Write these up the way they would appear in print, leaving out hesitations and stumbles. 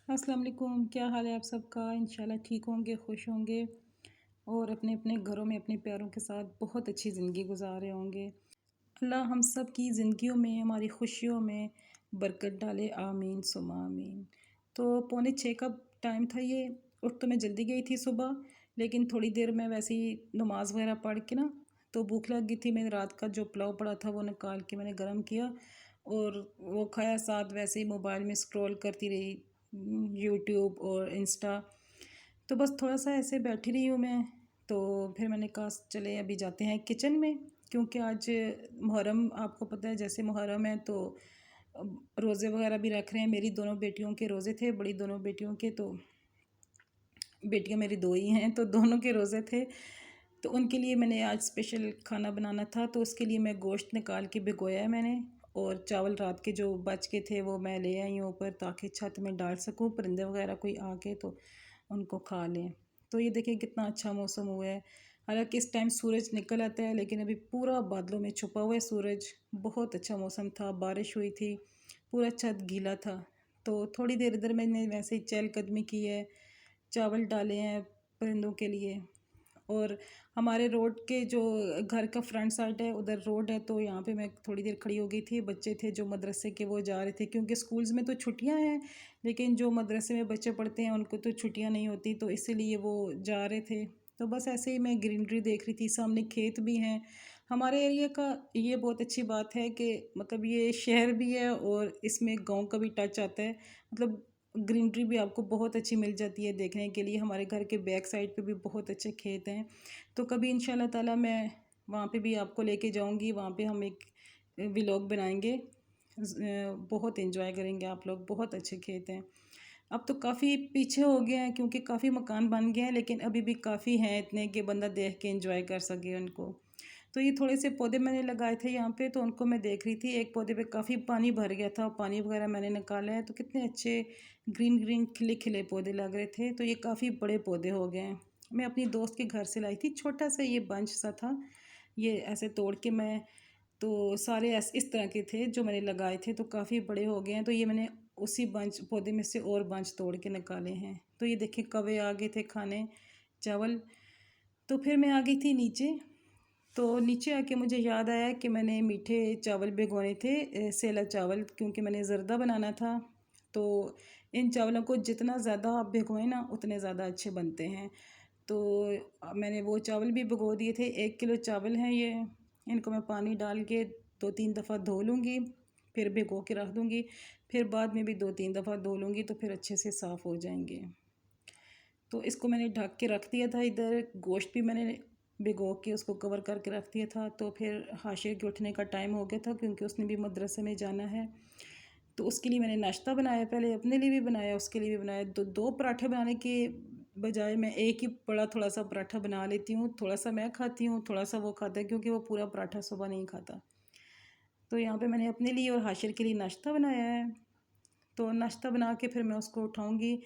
अस्सलाम वालेकुम, क्या हाल है आप सबका? इंशाल्लाह ठीक होंगे, खुश होंगे और अपने अपने घरों में अपने प्यारों के साथ बहुत अच्छी ज़िंदगी गुजार रहे होंगे। अल्लाह हम सब की ज़िंदगियों में, हमारी खुशियों में बरकत डाले, आमीन सुम्मा आमीन। तो पौने 6 का टाइम था ये। उठ तो मैं जल्दी गई थी सुबह, लेकिन थोड़ी देर में वैसे ही नमाज़ वगैरह पढ़ के ना, तो भूख लग गई थी। मैंने रात का जो पुलाव पड़ा था वो निकाल के मैंने गर्म किया और वो खाया। साथ वैसे ही मोबाइल में स्क्रॉल करती रही, यूट्यूब और इंस्टा। तो बस थोड़ा सा ऐसे बैठी रही हूँ मैं। तो फिर मैंने कहा चले अभी जाते हैं किचन में, क्योंकि आज मुहर्रम, आपको पता है जैसे मुहर्रम है तो रोज़े वगैरह भी रख रहे हैं। मेरी दोनों बेटियों के रोज़े थे, बड़ी दोनों बेटियों के। तो बेटियां मेरी दो ही हैं, तो दोनों के रोज़े थे। तो उनके लिए मैंने आज स्पेशल खाना बनाना था, तो उसके लिए मैं गोश्त निकाल के भिगोया है मैंने। और चावल रात के जो बच के थे वो मैं ले आई हूँ ऊपर, ताकि छत में डाल सकूँ, परिंदे वगैरह कोई आके तो उनको खा लें। तो ये देखिए कितना अच्छा मौसम हुआ है। हालांकि इस टाइम सूरज निकल आता है, लेकिन अभी पूरा बादलों में छुपा हुआ है सूरज। बहुत अच्छा मौसम था, बारिश हुई थी, पूरा छत गीला था। तो थोड़ी देर इधर मैंने वैसे ही चहलकदमी की है, चावल डाले हैं परिंदों के लिए। और हमारे रोड के जो घर का फ्रंट साइड है, उधर रोड है, तो यहाँ पे मैं थोड़ी देर खड़ी हो गई थी। बच्चे थे जो मदरसे के, वो जा रहे थे, क्योंकि स्कूल्स में तो छुट्टियाँ हैं, लेकिन जो मदरसे में बच्चे पढ़ते हैं उनको तो छुट्टियाँ नहीं होती, तो इसीलिए वो जा रहे थे। तो बस ऐसे ही मैं ग्रीनरी देख रही थी, सामने खेत भी हैं। हमारे एरिया का ये बहुत अच्छी बात है कि मतलब ये शहर भी है और इसमें गांव का भी टच आता है। मतलब ग्रीनरी भी आपको बहुत अच्छी मिल जाती है देखने के लिए। हमारे घर के बैक साइड पे भी बहुत अच्छे खेत हैं। तो कभी इंशाल्लाह ताला मैं वहाँ पे भी आपको लेके जाऊँगी। वहाँ पे हम एक व्लॉग बनाएंगे, बहुत एंजॉय करेंगे आप लोग। बहुत अच्छे खेत हैं। अब तो काफ़ी पीछे हो गए हैं, क्योंकि काफ़ी मकान बन गए हैं, लेकिन अभी भी काफ़ी हैं इतने कि बंदा देख के एंजॉय कर सके उनको। तो ये थोड़े से पौधे मैंने लगाए थे यहाँ पे, तो उनको मैं देख रही थी। एक पौधे पे काफ़ी पानी भर गया था, पानी वगैरह मैंने निकाला है, तो कितने अच्छे ग्रीन ग्रीन खिले खिले पौधे लग रहे थे। तो ये काफ़ी बड़े पौधे हो गए हैं। मैं अपनी दोस्त के घर से लाई थी, छोटा सा ये बंच सा था। ये ऐसे तोड़ के मैं, तो सारे ऐसे इस तरह के थे जो मैंने लगाए थे, तो काफ़ी बड़े हो गए हैं। तो ये मैंने उसी बंच पौधे में से और बंच तोड़ के निकाले हैं। तो ये देखिए कौवे आ गए थे खाने चावल। तो फिर मैं आ गई थी नीचे। तो नीचे आके मुझे याद आया कि मैंने मीठे चावल भिगोने थे, सेला चावल, क्योंकि मैंने ज़र्दा बनाना था। तो इन चावलों को जितना ज़्यादा आप भिगोएं ना, उतने ज़्यादा अच्छे बनते हैं। तो मैंने वो चावल भी भिगो दिए थे। 1 किलो चावल हैं ये। इनको मैं पानी डाल के 2-3 दफ़ा धो लूँगी, फिर भिगो के रख दूँगी। फिर बाद में भी 2-3 दफ़ा धो लूँगी, तो फिर अच्छे से साफ़ हो जाएंगे। तो इसको मैंने ढक के रख दिया था। इधर गोश्त भी मैंने भिगो के उसको कवर करके रख दिया था। तो फिर हाशिर के उठने का टाइम हो गया था, क्योंकि उसने भी मदरसे में जाना है। तो उसके लिए मैंने नाश्ता बनाया, पहले अपने लिए भी बनाया, उसके लिए भी बनाया। दो दो पराठे बनाने के बजाय मैं एक ही बड़ा थोड़ा सा पराठा बना लेती हूँ। थोड़ा सा मैं खाती हूँ, थोड़ा सा वो खाता है, क्योंकि वो पूरा पराठा सुबह नहीं खाता। तो यहाँ पे मैंने अपने लिए और हाशिर के लिए नाश्ता बनाया है। तो नाश्ता बना के फिर मैं उसको उठाऊँगी।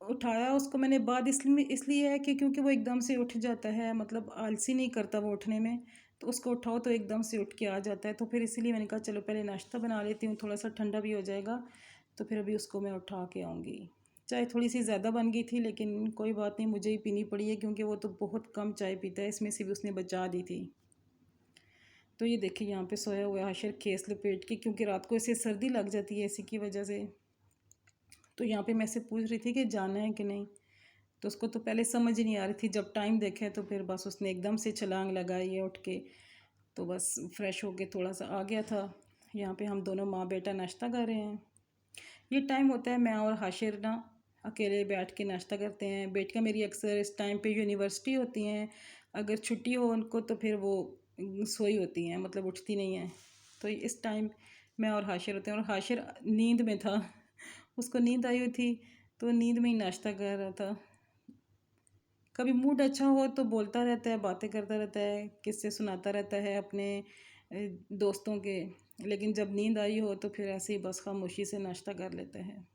उठाया उसको मैंने बाद इसलिए इसलिए है कि क्योंकि वो एकदम से उठ जाता है, मतलब आलसी नहीं करता वो उठने में। तो उसको उठाओ तो एकदम से उठ के आ जाता है। तो फिर इसीलिए मैंने कहा चलो पहले नाश्ता बना लेती हूँ, थोड़ा सा ठंडा भी हो जाएगा। तो फिर अभी उसको मैं उठा के आऊँगी। चाय थोड़ी सी ज़्यादा बन गई थी, लेकिन कोई बात नहीं, मुझे ही पीनी पड़ी है, क्योंकि वो तो बहुत कम चाय पीता है। इसमें से भी उसने बचा दी थी। तो ये देखिए यहाँ पे सोया हुआ है हाशिर खीस लपेट के, क्योंकि रात को इसे सर्दी लग जाती है इसी की वजह से। तो यहाँ पे मैं से पूछ रही थी कि जाना है कि नहीं। तो उसको तो पहले समझ ही नहीं आ रही थी। जब टाइम देखे तो फिर बस उसने एकदम से छलांग लगाई है उठ के। तो बस फ्रेश होके थोड़ा सा आ गया था। यहाँ पे हम दोनों माँ बेटा नाश्ता कर रहे हैं। ये टाइम होता है मैं और हाशिर ना अकेले बैठ के नाश्ता करते हैं। बेटियाँ मेरी अक्सर इस टाइम पे यूनिवर्सिटी होती हैं। अगर छुट्टी हो उनको तो फिर वो सोई होती हैं, मतलब उठती नहीं हैं। तो इस टाइम मैं और हाशिर होते हैं। और हाशिर नींद में था, उसको नींद आई हुई थी, तो नींद में ही नाश्ता कर रहा था। कभी मूड अच्छा हो तो बोलता रहता है, बातें करता रहता है, किस्से सुनाता रहता है अपने दोस्तों के। लेकिन जब नींद आई हो तो फिर ऐसे ही बस खामोशी से नाश्ता कर लेता है।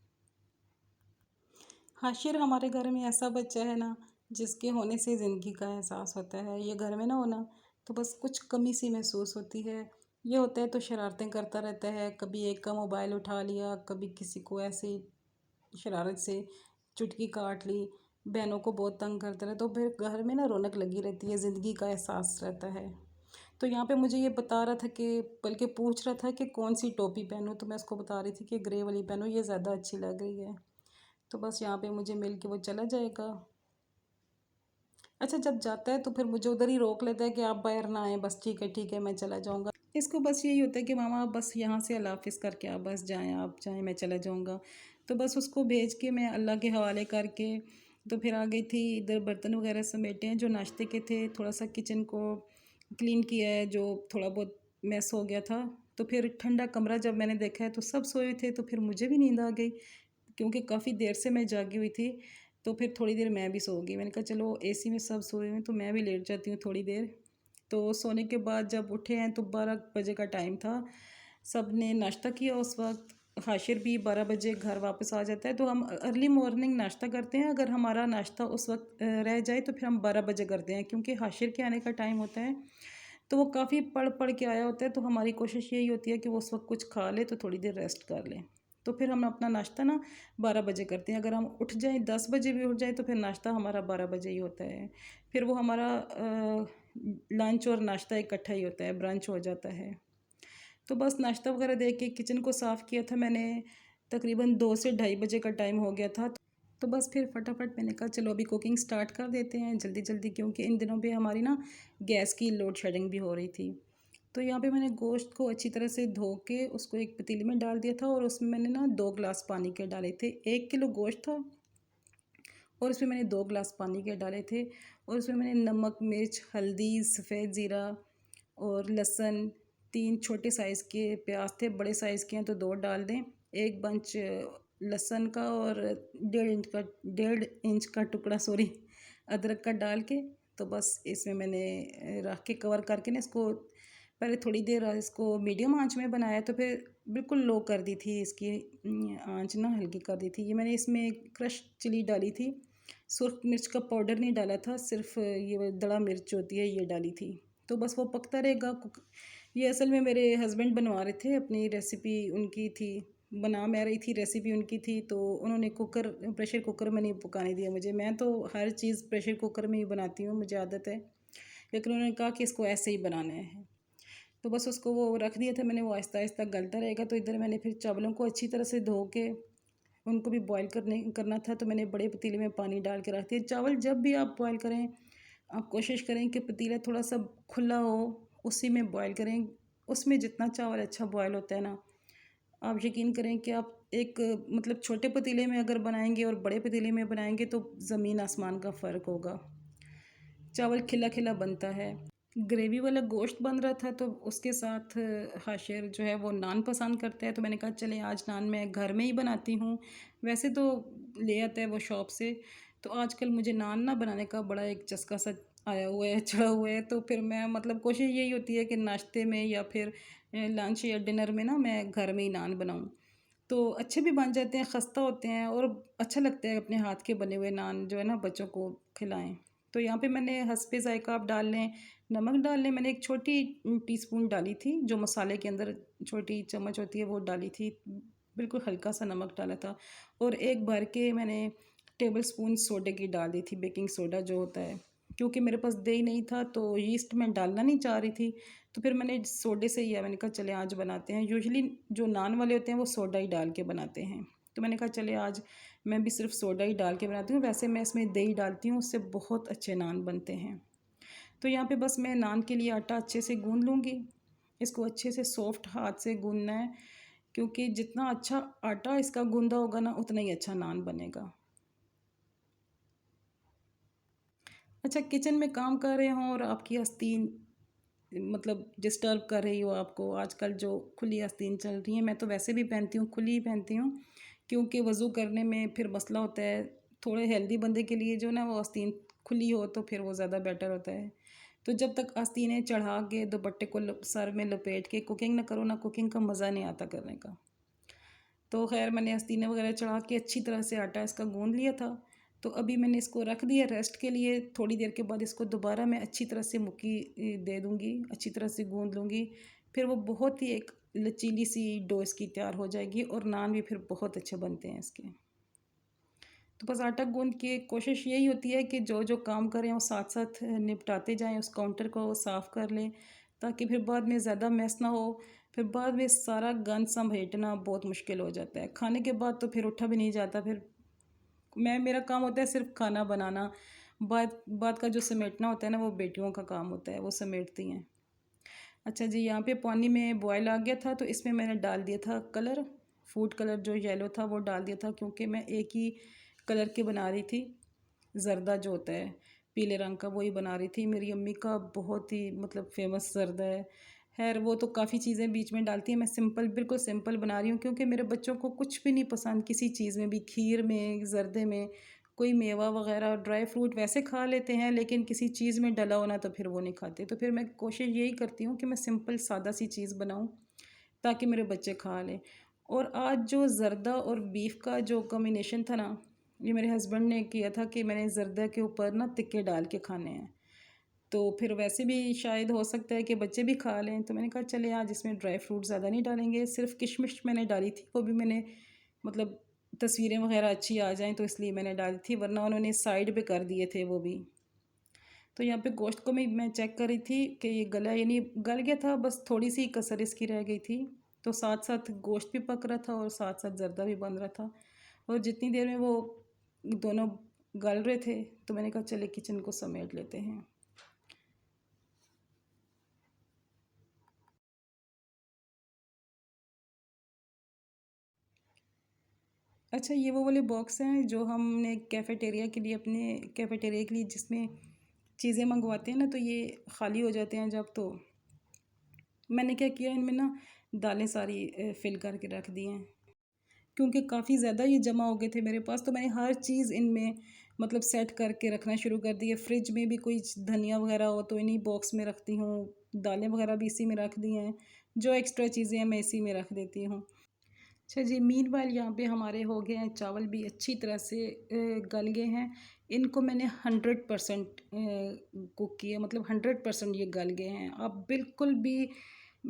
हाशिर हमारे घर में ऐसा बच्चा है ना, जिसके होने से ज़िंदगी का एहसास होता है। ये घर में ना होना तो बस कुछ कमी सी महसूस होती है। ये होता है तो शरारतें करता रहता है। कभी एक का मोबाइल उठा लिया, कभी किसी को ऐसे ही शरारत से चुटकी काट ली, बहनों को बहुत तंग करता रहे, तो फिर घर में ना रौनक लगी रहती है, ज़िंदगी का एहसास रहता है। तो यहाँ पे मुझे ये बता रहा था कि, बल्कि पूछ रहा था कि कौन सी टोपी पहनूं, तो मैं उसको बता रही थी कि ग्रे वाली पहनूं, ये ज़्यादा अच्छी लग रही है। तो बस यहाँ पे मुझे मिल के वो चला जाएगा। अच्छा, जब जाता है तो फिर मुझे उधर ही रोक लेता है कि आप बाहर ना आएँ, बस ठीक है मैं चला जाऊँगा। इसको बस यही होता है कि मामा आप बस यहाँ से अल्लाह हाफ़िज़ करके आप बस जाएँ, आप जाएँ, मैं चला जाऊँगा। तो बस उसको भेज के मैं अल्लाह के हवाले करके तो फिर आ गई थी। इधर बर्तन वगैरह समेटे हैं जो नाश्ते के थे, थोड़ा-सा किचन को क्लीन किया है जो थोड़ा बहुत मैस हो गया था। तो फिर ठंडा कमरा जब मैंने देखा है तो सब सोए थे, तो फिर मुझे भी नींद आ गई क्योंकि काफ़ी देर से मैं जागी हुई थी। तो फिर थोड़ी देर मैं भी सो गई। मैंने कहा चलो एसी में सब सोए हुए हैं तो मैं भी लेट जाती हूँ थोड़ी देर। तो सोने के बाद जब उठे हैं तो 12 बजे का टाइम था। सब ने नाश्ता किया उस वक़्त। हाशिर भी 12 बजे घर वापस आ जाता है, तो हम अर्ली मॉर्निंग नाश्ता करते हैं। अगर हमारा नाश्ता उस वक़्त रह जाए तो फिर हम 12 बजे करते हैं, क्योंकि हाशिर के आने का टाइम होता है। तो वो काफ़ी पढ़ के आया होता है, तो हमारी कोशिश यही होती है कि वो उस वक़्त कुछ खा ले तो थोड़ी देर रेस्ट कर लें। तो फिर हम अपना नाश्ता ना 12 बजे करते हैं। अगर हम उठ जाएँ 10 बजे भी उठ जाएँ तो फिर नाश्ता हमारा 12 बजे ही होता है। फिर वो हमारा लंच और नाश्ता इकट्ठा ही होता है, ब्रंच हो जाता है। तो बस नाश्ता वगैरह दे के किचन को साफ़ किया था मैंने। तकरीबन 2 से ढाई बजे का टाइम हो गया था। तो बस फिर फटाफट मैंने कहा चलो अभी कुकिंग स्टार्ट कर देते हैं जल्दी जल्दी, क्योंकि इन दिनों पे हमारी ना गैस की लोड शेडिंग भी हो रही थी। तो यहाँ पे मैंने गोश्त को अच्छी तरह से धो के उसको एक पतीले में डाल दिया था, और उसमें मैंने ना 2 गिलास पानी के डाले थे। 1 किलो गोश्त था और उसमें मैंने 2 गिलास पानी के डाले थे, और उसमें मैंने नमक, मिर्च, हल्दी, सफ़ेद ज़ीरा और लहसुन, 3 छोटे साइज़ के प्याज थे, बड़े साइज़ के हैं तो 2 डाल दें। 1 बंच लहसुन का और 1.5 इंच का टुकड़ा अदरक का डाल के, तो बस इसमें मैंने रख के कवर करके ना इसको पहले थोड़ी देर इसको मीडियम आंच में बनाया, तो फिर बिल्कुल लो कर दी थी इसकी आंच ना हल्की कर दी थी। ये मैंने इसमें क्रश चिली डाली थी, सुर्ख मिर्च का पाउडर नहीं डाला था, सिर्फ ये दड़ा मिर्च होती है ये डाली थी। तो बस वो पकता रहेगा। ये असल में मेरे हस्बैंड बनवा रहे थे, अपनी रेसिपी उनकी थी, बना मैं रही थी, रेसिपी उनकी थी। तो उन्होंने प्रेशर कुकर में नहीं पकाने दिया मुझे। मैं तो हर चीज़ प्रेशर कुकर में ही बनाती हूँ, मुझे आदत है, लेकिन उन्होंने कहा कि इसको ऐसे ही बनाना है। तो बस उसको वो रख दिया था मैंने, वो आहिस्ता आहिस्ता गलता रहेगा। तो इधर मैंने फिर चावलों को अच्छी तरह से धो के उनको भी बॉईल करना था, तो मैंने बड़े पतीले में पानी डाल के रख दिया। चावल जब भी आप बॉईल करें, आप कोशिश करें कि पतीला थोड़ा सा खुला हो, उसी में बॉईल करें। उसमें जितना चावल अच्छा बॉईल होता है ना, आप यकीन करें कि आप एक मतलब छोटे पतीले में अगर बनाएंगे और बड़े पतीले में बनाएंगे तो ज़मीन आसमान का फ़र्क होगा। चावल खिला खिला बनता है। ग्रेवी वाला गोश्त बन रहा था, तो उसके साथ हाशिर जो है वो नान पसंद करता है, तो मैंने कहा चलें आज नान मैं घर में ही बनाती हूँ। वैसे तो ले आता है वो शॉप से। तो आजकल मुझे नान ना बनाने का बड़ा एक चस्का सा आया हुआ है, चढ़ा हुआ है। तो फिर मैं मतलब कोशिश यही होती है कि नाश्ते में या फिर लंच या डिनर में ना मैं घर में ही नान बनाऊँ। तो अच्छे भी बन जाते हैं, खस्ता होते हैं और अच्छा लगता है अपने हाथ के बने हुए नान जो है ना बच्चों को खिलाएं। तो यहाँ पे मैंने हस्बे ज़ायक़ा आप डाल लें, नमक डाल लें। मैंने एक छोटी टीस्पून डाली थी, जो मसाले के अंदर छोटी चम्मच होती है वो डाली थी। बिल्कुल हल्का सा नमक डाला था, और एक भर के मैंने टेबल स्पून सोडे की डाल दी थी, बेकिंग सोडा जो होता है। क्योंकि मेरे पास दही नहीं था तो यीस्ट मैं डालना नहीं चाह रही थी, तो फिर मैंने सोडे से ही है, मैंने कहा चले आज बनाते हैं। यूजुअली जो नान वाले होते हैं वो सोडा ही डाल के बनाते हैं, तो मैंने कहा चले आज मैं भी सिर्फ सोडा ही डाल के बनाती हूँ। वैसे मैं इसमें दही डालती हूँ, उससे बहुत अच्छे नान बनते हैं। तो यहाँ पे बस मैं नान के लिए आटा अच्छे से गूँध लूँगी। इसको अच्छे से सॉफ्ट हाथ से गूँधना है, क्योंकि जितना अच्छा आटा इसका गूँधा होगा ना उतना ही अच्छा नान बनेगा। अच्छा, किचन में काम कर रहे हों और आपकी आस्तीन मतलब डिस्टर्ब कर रही हो आपको, आजकल जो खुली आस्तीन चल रही है, मैं तो वैसे भी पहनती हूँ, खुली ही पहनती हूँ, क्योंकि वज़ू करने में फिर मसला होता है। थोड़े हेल्दी बंदे के लिए जो ना वो आस्तीन खुली हो तो फिर वो ज़्यादा बेटर होता है। तो जब तक आस्तीनें चढ़ा के दुपट्टे को सर में लपेट के कुकिंग ना करो ना, कुकिंग का मज़ा नहीं आता करने का। तो खैर मैंने आस्तीनें वगैरह चढ़ा के अच्छी तरह से आटा इसका गूँध लिया था। तो अभी मैंने इसको रख दिया रेस्ट के लिए। थोड़ी देर के बाद इसको दोबारा मैं अच्छी तरह से मुक्की दे दूँगी, अच्छी तरह से गूँध लूँगी। फिर वो बहुत ही एक लचीली सी डो इसकी तैयार हो जाएगी, और नान भी फिर बहुत अच्छे बनते हैं इसके। तो बस आटा गूँध के कोशिश यही होती है कि जो काम करें वो साथ-साथ निपटाते जाएँ, उस काउंटर को साफ़ कर लें, ताकि फिर बाद में ज़्यादा मेस ना हो। फिर बाद में सारा गंद समेटना बहुत मुश्किल हो जाता है। खाने के बाद तो फिर उठा भी नहीं जाता, फिर मेरा काम होता है सिर्फ़ खाना बनाना। बाद बाद का जो समेटना होता है ना, वो बेटियों का काम होता है, वो समेटती हैं। अच्छा जी, यहाँ पे पानी में बॉयल आ गया था, तो इसमें मैंने डाल दिया था कलर, फूड कलर जो येलो था वो डाल दिया था, क्योंकि मैं एक ही कलर की बना रही थी, ज़र्दा जो होता है पीले रंग का, वही बना रही थी। मेरी अम्मी का बहुत ही मतलब फ़ेमस ज़र्दा है। ख़ैर वो तो काफ़ी चीज़ें बीच में डालती हैं, मैं सिंपल बिल्कुल सिंपल बना रही हूँ, क्योंकि मेरे बच्चों को कुछ भी नहीं पसंद किसी चीज़ में भी, खीर में, ज़र्दे में, कोई मेवा वगैरह ड्राई फ्रूट वैसे खा लेते हैं, लेकिन किसी चीज़ में डला हो ना तो फिर वो नहीं खाते। तो फिर मैं कोशिश यही करती हूँ कि मैं सिंपल सादा सी चीज़ बनाऊँ, ताकि मेरे बच्चे खा लें। और आज जो ज़र्दा और बीफ का जो कॉम्बिनेशन था ना, ये मेरे हस्बैंड ने किया था कि मैंने ज़र्दा के ऊपर ना टिक्के डाल के खाने हैं। तो फिर वैसे भी शायद हो सकता है कि बच्चे भी खा लें, तो मैंने कहा चले आज इसमें ड्राई फ्रूट ज़्यादा नहीं डालेंगे, सिर्फ़ किशमिश मैंने डाली थी, वो भी मैंने मतलब तस्वीरें वगैरह अच्छी आ जाएँ तो इसलिए मैंने डाली थी, वरना उन्होंने साइड पे कर दिए थे वो भी। तो यहाँ पे गोश्त को मैं चेक कर रही थी कि ये गला यानी गल गया था, बस थोड़ी-सी कसर इसकी रह गई थी। तो साथ-साथ गोश्त भी पक रहा था और साथ-साथ ज़र्दा भी बन रहा था, और जितनी देर में वो दोनों गल रहे थे, तो मैंने कहा चलिए किचन को समेट लेते हैं। अच्छा, ये वो वाले बॉक्स हैं जो हमने कैफ़ेटेरिया के लिए, अपने कैफ़ेटेरिया के लिए जिसमें चीज़ें मँगवाते हैं ना, तो ये ख़ाली हो जाते हैं जब, तो मैंने क्या किया इनमें ना दालें सारी फ़िल करके रख दी हैं। क्योंकि काफ़ी ज़्यादा ये जमा हो गए थे मेरे पास, तो मैंने हर चीज़ इनमें मतलब सेट करके रखना शुरू कर दिया। फ्रिज में भी कोई धनिया वगैरह हो तो इन्हीं बॉक्स में रखती हूँ, दालें वगैरह भी इसी में रख दी हैं, जो एक्स्ट्रा चीज़ें हैं मैं इसी में रख देती हूँ। अच्छा जी, मीनवाइल यहाँ पे हमारे हो गए हैं, चावल भी अच्छी तरह से गल गए हैं। इनको मैंने 100% कुक किया, मतलब 100% ये गल गए हैं। आप बिल्कुल भी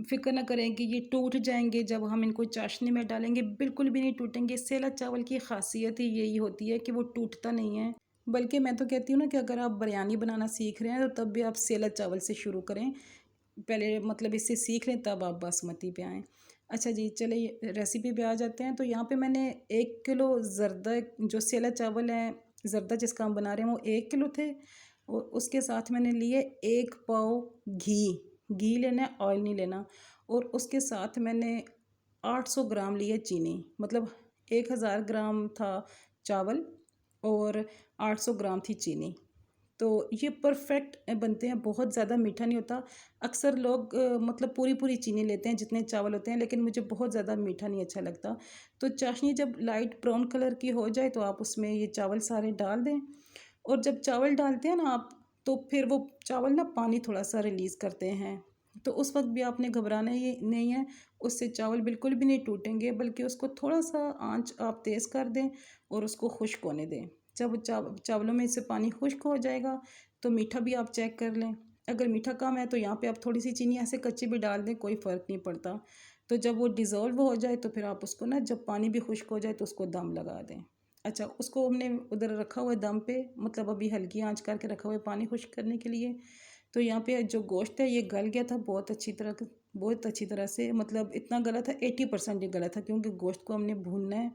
फ़िक्र ना करें कि ये टूट जाएँगे जब हम इनको चाशनी में डालेंगे, बिल्कुल भी नहीं टूटेंगे। सेला चावल की ख़ासियत ही यही होती है कि वो टूटता नहीं है। बल्कि मैं तो कहती हूँ ना कि अगर आप बिरयानी बनाना सीख रहे हैं, तो तब भी आप सेला चावल से शुरू करें। पहले मतलब इससे सीख लें, तब आप बासमती पे आएँ। अच्छा जी, चलिए रेसिपी पे आ जाते हैं। तो यहाँ पे मैंने 1 किलो ज़र्दा, जो सेला चावल हैं, ज़र्दा जिसका हम बना रहे हैं वो 1 किलो थे, और उसके साथ मैंने लिए 1 पाव घी। घी लेना है, ऑयल नहीं लेना। और उसके साथ मैंने 800 ग्राम लिए चीनी, मतलब 1000 ग्राम था चावल और 800 ग्राम थी चीनी। तो ये परफेक्ट बनते हैं, बहुत ज़्यादा मीठा नहीं होता। अक्सर लोग मतलब पूरी-पूरी चीनी लेते हैं जितने चावल होते हैं, लेकिन मुझे बहुत ज़्यादा मीठा नहीं अच्छा लगता। तो चाशनी जब लाइट ब्राउन कलर की हो जाए, तो आप उसमें ये चावल सारे डाल दें, और जब चावल डालते हैं ना आप, तो फिर वो चावल ना पानी थोड़ा-सा रिलीज़ करते हैं। तो उस वक़्त भी आपने घबराना ही नहीं है, उससे चावल बिल्कुल भी नहीं टूटेंगे, बल्कि उसको थोड़ा-सा आँच आप तेज़ कर दें और उसको खुश्क होने दें। जब चावलों में से पानी खुश्क हो जाएगा, तो मीठा भी आप चेक कर लें। अगर मीठा कम है तो यहाँ पे आप थोड़ी-सी चीनी ऐसे कच्ची भी डाल दें, कोई फ़र्क नहीं पड़ता। तो जब वो डिज़ोल्व हो जाए, तो फिर आप उसको ना, जब पानी भी खुश्क हो जाए, तो उसको दम लगा दें। अच्छा, उसको हमने उधर रखा हुआ है दम पे, मतलब अभी हल्की आँच करके रखा हुआ है पानी खुश्क करने के लिए। तो यहाँ पे जो गोश्त है ये गल गया था बहुत अच्छी तरह से, मतलब इतना गला था, 80% ये गला था, क्योंकि गोश्त को हमने भूनना है,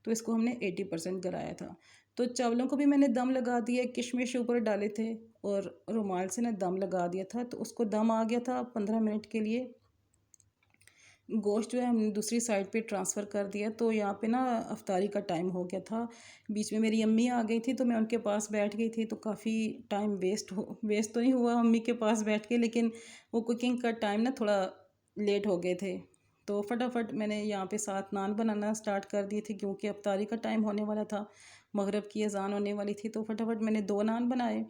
तो इसको हमने 80% गलाया था। तो चावलों को भी मैंने दम लगा दिया, किशमिश ऊपर डाले थे और रुमाल से ना दम लगा दिया था, तो उसको दम आ गया था 15 मिनट के लिए। गोश्त जो है हमने दूसरी साइड पे ट्रांसफ़र कर दिया। तो यहाँ पे ना अफ्तारी का टाइम हो गया था। बीच में मेरी अम्मी आ गई थी, तो मैं उनके पास बैठ गई थी, तो काफ़ी टाइम वेस्ट तो नहीं हुआ अम्मी के पास बैठ के, लेकिन वो कुकिंग का टाइम ना थोड़ा लेट हो गए थे। तो फटाफट मैंने यहाँ पे 7 नान बनाना स्टार्ट कर दिए थे, क्योंकि अफ्तारी का टाइम होने वाला था, मगरिब की अज़ान होने वाली थी। तो फटाफट मैंने 2 नान बनाए,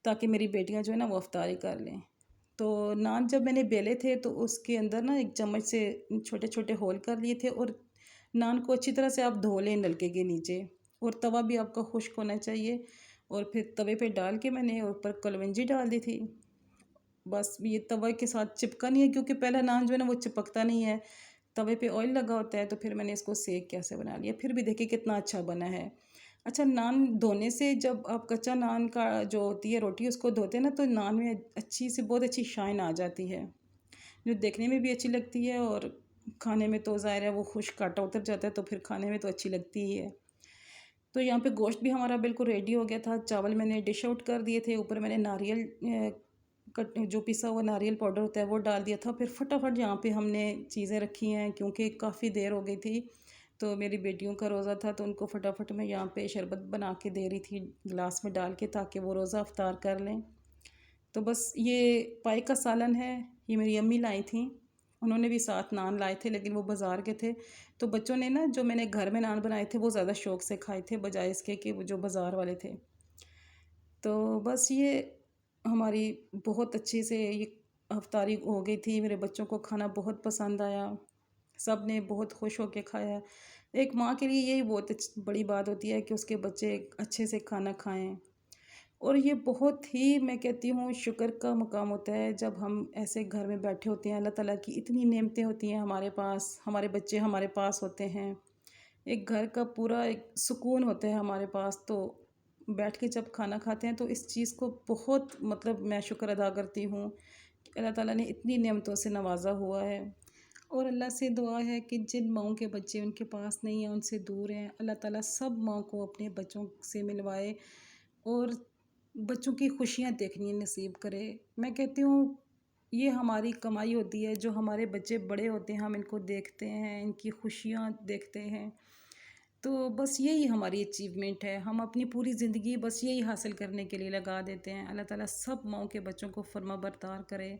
ताकि मेरी बेटियाँ जो है ना वो अफ्तारी कर लें। तो नान जब मैंने बेले थे, तो उसके अंदर ना एक चम्मच से छोटे-छोटे होल कर लिए थे, और नान को अच्छी तरह से आप धो लें नलके के नीचे, और तवा भी आपका खुश्क होना चाहिए। और फिर तवे पे डाल के मैंने ऊपर कलवंजी डाल दी थी। बस ये तवे के साथ चिपका नहीं है, क्योंकि पहला नान जो है ना वो चिपकता नहीं है, तवे पे ऑयल लगा होता है। तो फिर मैंने इसको सेक कैसे बना लिया, फिर भी देखिए कितना अच्छा बना है। अच्छा, नान धोने से जब आप कच्चा नान का जो होती है रोटी उसको धोते हैं ना, तो नान में अच्छी सी बहुत अच्छी शाइन आ जाती है, जो देखने में भी अच्छी लगती है और खाने में तो ज़ाहिर है वो खुश्क आटा उतर जाता है तो फिर खाने में तो अच्छी लगती ही है। तो यहाँ पे गोश्त भी हमारा बिल्कुल रेडी हो गया था, चावल मैंने डिश आउट कर दिए थे, ऊपर मैंने नारियल कट जो पिसा हुआ नारियल पाउडर होता है वो डाल दिया था। फिर फटाफट यहाँ पे हमने चीज़ें रखी हैं क्योंकि काफ़ी देर हो गई थी, तो मेरी बेटियों का रोज़ा था तो उनको फटाफट मैं यहाँ पे शरबत बना के दे रही थी गिलास में डाल के, ताकि वो रोज़ा अफ्तार कर लें। तो बस ये पाई का सालन है, ये मेरी अम्मी लाई थी। उन्होंने भी साथ नान लाए थे लेकिन वो बाज़ार के थे, तो बच्चों ने ना जो मैंने घर में नान बनाए थे वो ज़्यादा शौक़ से खाए थे बजाय इसके कि वो जो बाज़ार वाले थे। तो बस ये हमारी बहुत अच्छे से ये अफ्तारी हो गई थी। मेरे बच्चों को खाना बहुत पसंद आया, सब ने बहुत खुश होके खाया। एक माँ के लिए यही बहुत बड़ी बात होती है कि उसके बच्चे अच्छे से खाना खाएं। और ये बहुत ही, मैं कहती हूँ, शुक्र का मुकाम होता है जब हम ऐसे घर में बैठे होते हैं। अल्लाह ताला की इतनी नेमतें होती हैं हमारे पास, हमारे बच्चे हमारे पास होते हैं, एक घर का पूरा एक सुकून होता है हमारे पास। तो बैठ के जब खाना खाते हैं तो इस चीज़ को बहुत, मतलब मैं शुक्र अदा करती हूँ कि अल्लाह ताला ने इतनी नेमतों से नवाजा हुआ है। और अल्लाह से दुआ है कि जिन माँओं के बच्चे उनके पास नहीं हैं, उनसे दूर हैं, अल्लाह ताला सब माँओं को अपने बच्चों से मिलवाए और बच्चों की खुशियाँ देखनी नसीब करे। मैं कहती हूँ ये हमारी कमाई होती है, जो हमारे बच्चे बड़े होते हैं हम इनको देखते हैं, इनकी खुशियाँ देखते हैं, तो बस यही हमारी अचीवमेंट है। हम अपनी पूरी ज़िंदगी बस यही हासिल करने के लिए लगा देते हैं। अल्लाह ताला सब माँओं के बच्चों को फर्माबरदार करे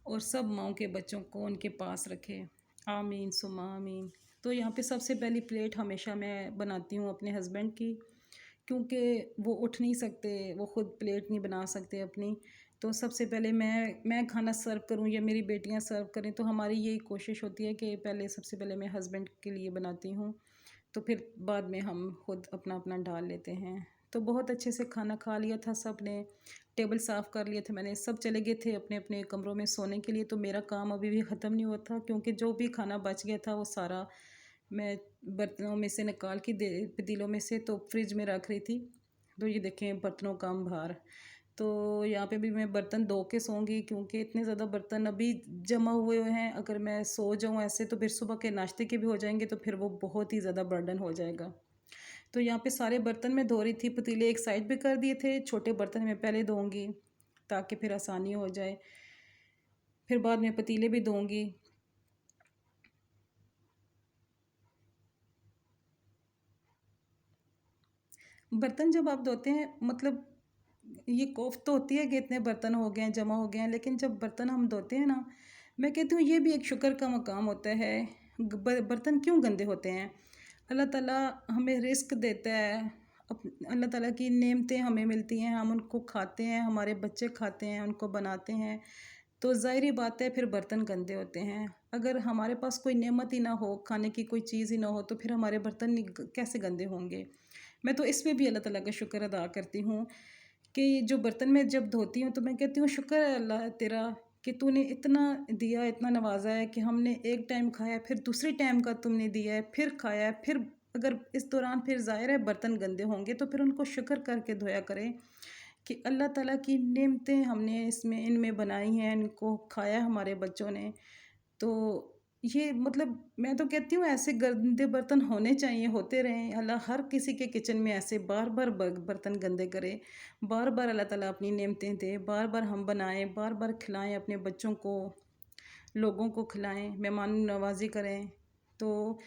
और सब माँओं के बच्चों को उनके पास रखे। आमीन सुम्मा आमीन। तो यहाँ पे सबसे पहली प्लेट हमेशा मैं बनाती हूँ अपने हस्बैंड की, क्योंकि वो उठ नहीं सकते, वो खुद प्लेट नहीं बना सकते अपनी। तो सबसे पहले मैं खाना सर्व करूँ या मेरी बेटियाँ सर्व करें, तो हमारी यही कोशिश होती है कि पहले सबसे पहले मैं हस्बैंड के लिए बनाती हूँ, तो फिर बाद में हम खुद अपना अपना डाल लेते हैं। तो बहुत अच्छे से खाना खा लिया था सब ने, टेबल साफ़ कर लिए थे मैंने, सब चले गए थे अपने अपने कमरों में सोने के लिए। तो मेरा काम अभी भी ख़त्म नहीं हुआ था, क्योंकि जो भी खाना बच गया था वो सारा मैं बर्तनों में से निकाल के दे पतीलों में से तो फ्रिज में रख रही थी। तो ये देखें बर्तनों का अंबार। तो यहाँ पे भी मैं बर्तन धो के सोऊंगी, क्योंकि इतने ज़्यादा बर्तन अभी जमा हुए हैं। अगर मैं सो जाऊँ ऐसे तो फिर सुबह के नाश्ते के भी हो जाएंगे, तो फिर वो बहुत ही ज़्यादा बर्डन हो जाएगा। तो यहाँ पे सारे बर्तन मैं धो रही थी, पतीले एक साइड पे कर दिए थे, छोटे बर्तन मैं पहले धोऊंगी ताकि फिर आसानी हो जाए, फिर बाद में पतीले भी धोऊंगी। बर्तन जब आप धोते हैं, मतलब ये खौफ तो होती है कि इतने बर्तन हो गए हैं, जमा हो गए हैं, लेकिन जब बर्तन हम धोते हैं ना, मैं कहती हूँ ये भी एक शुक्र का मकाम होता है। बर्तन क्यों गंदे होते हैं? अल्लाह ताला हमें रिस्क देता है, अल्लाह ताला की नेमतें हमें मिलती हैं, हम उनको खाते हैं, हमारे बच्चे खाते हैं, उनको बनाते हैं, तो ज़ाहिर बात है फिर बर्तन गंदे होते हैं। अगर हमारे पास कोई नेमत ही ना हो, खाने की कोई चीज़ ही ना हो, तो फिर हमारे बर्तन कैसे गंदे होंगे? मैं तो इस पे भी अल्लाह ताला का शुक्र अदा करती हूँ कि जो बर्तन मैं जब धोती हूँ तो मैं कहती हूँ शुक्र है अल्लाह तेरा कि तूने इतना दिया, इतना नवाजा है कि हमने एक टाइम खाया, फिर दूसरे टाइम का तुमने दिया है, फिर खाया है, फिर अगर इस दौरान फिर ज़ाहिर है बर्तन गंदे होंगे तो फिर उनको शुक्र करके धोया करें कि अल्लाह ताला की नेमतें हमने इसमें इनमें बनाई हैं, इनको खाया हमारे बच्चों ने। तो ये मतलब मैं तो कहती हूँ ऐसे गंदे बर्तन होने चाहिए, होते रहें। अल्लाह हर किसी के किचन में ऐसे बार बार बर्तन गंदे करे, बार बार अल्लाह ताला अपनी नेमतें दे, बार बार हम बनाएं, बार बार खिलाएं अपने बच्चों को, लोगों को खिलाएं, मेहमान नवाजी करें। तो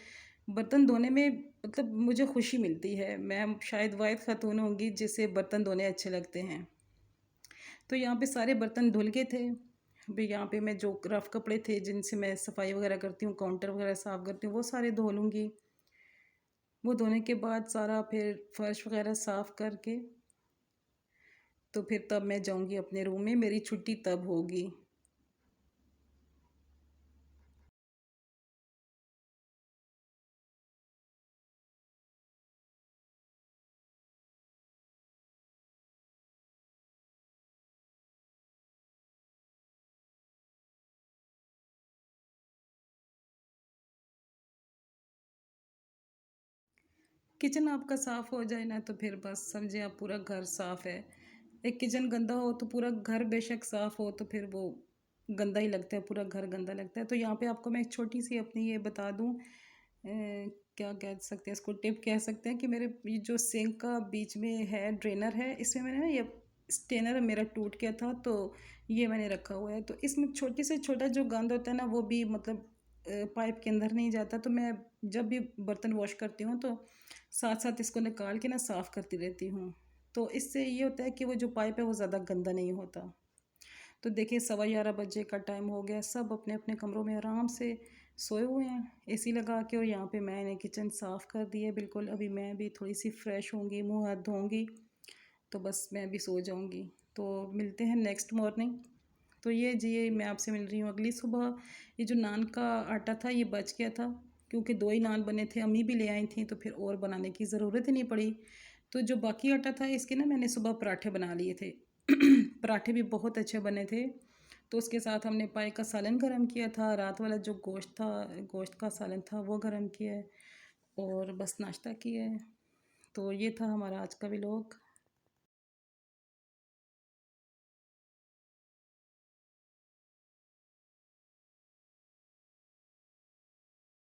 बर्तन धोने में मतलब मुझे खुशी मिलती है। मैं शायद वाहिद खातून होंगी जिसे बर्तन धोने अच्छे लगते हैं। तो यहाँ पे सारे बर्तन धुल गए थे। अभी यहाँ पे मैं जो रफ़ कपड़े थे जिनसे मैं सफाई वगैरह करती हूँ, काउंटर वगैरह साफ़ करती हूँ, वो सारे धो लूँगी। वो धोने के बाद सारा फिर फर्श वगैरह साफ़ करके तो फिर तब मैं जाऊँगी अपने रूम में, मेरी छुट्टी तब होगी। किचन आपका साफ़ हो जाए ना तो फिर बस समझिए आप पूरा घर साफ़ है। एक किचन गंदा हो तो पूरा घर बेशक साफ़ हो तो फिर वो गंदा ही लगता है, पूरा घर गंदा लगता है। तो यहाँ पे आपको मैं एक छोटी-सी अपनी ये बता दूँ क्या कह सकते हैं इसको टिप कह सकते हैं कि मेरे ये जो सिंक का बीच में है ड्रेनर है, इसमें मैंने ना ये स्टेनर मेरा टूट गया था तो ये मैंने रखा हुआ है। तो इसमें छोटे से छोटा जो गंद होता है ना वो भी मतलब पाइप के अंदर नहीं जाता। तो मैं जब भी बर्तन वॉश करती हूँ तो साथ-साथ इसको निकाल के ना साफ़ करती रहती हूँ। तो इससे ये होता है कि वो जो पाइप है वो ज़्यादा गंदा नहीं होता। तो देखिए 11:15 बजे का टाइम हो गया, सब अपने-अपने कमरों में आराम से सोए हुए हैं, एसी लगा के और यहाँ पे मैंने किचन साफ़ कर दी है बिल्कुल। अभी मैं भी थोड़ी-सी फ्रेश होंगी, मुँह हाथ धोऊँगी, तो बस मैं भी सो जाऊँगी। तो मिलते हैं नेक्स्ट मॉर्निंग। तो ये जी ये मैं आपसे मिल रही हूँ अगली सुबह। ये जो नान का आटा था ये बच गया था, क्योंकि 2 ही नान बने थे, अम्मी भी ले आई थीं तो फिर और बनाने की ज़रूरत ही नहीं पड़ी। तो जो बाकी आटा था इसके ना मैंने सुबह पराठे बना लिए थे। पराठे भी बहुत अच्छे बने थे। तो उसके साथ हमने पाए का सालन गरम किया था, रात वाला जो गोश्त था, गोश्त का सालन था वो गरम किया है और बस नाश्ता किया है। तो ये था हमारा आज का व्लॉग।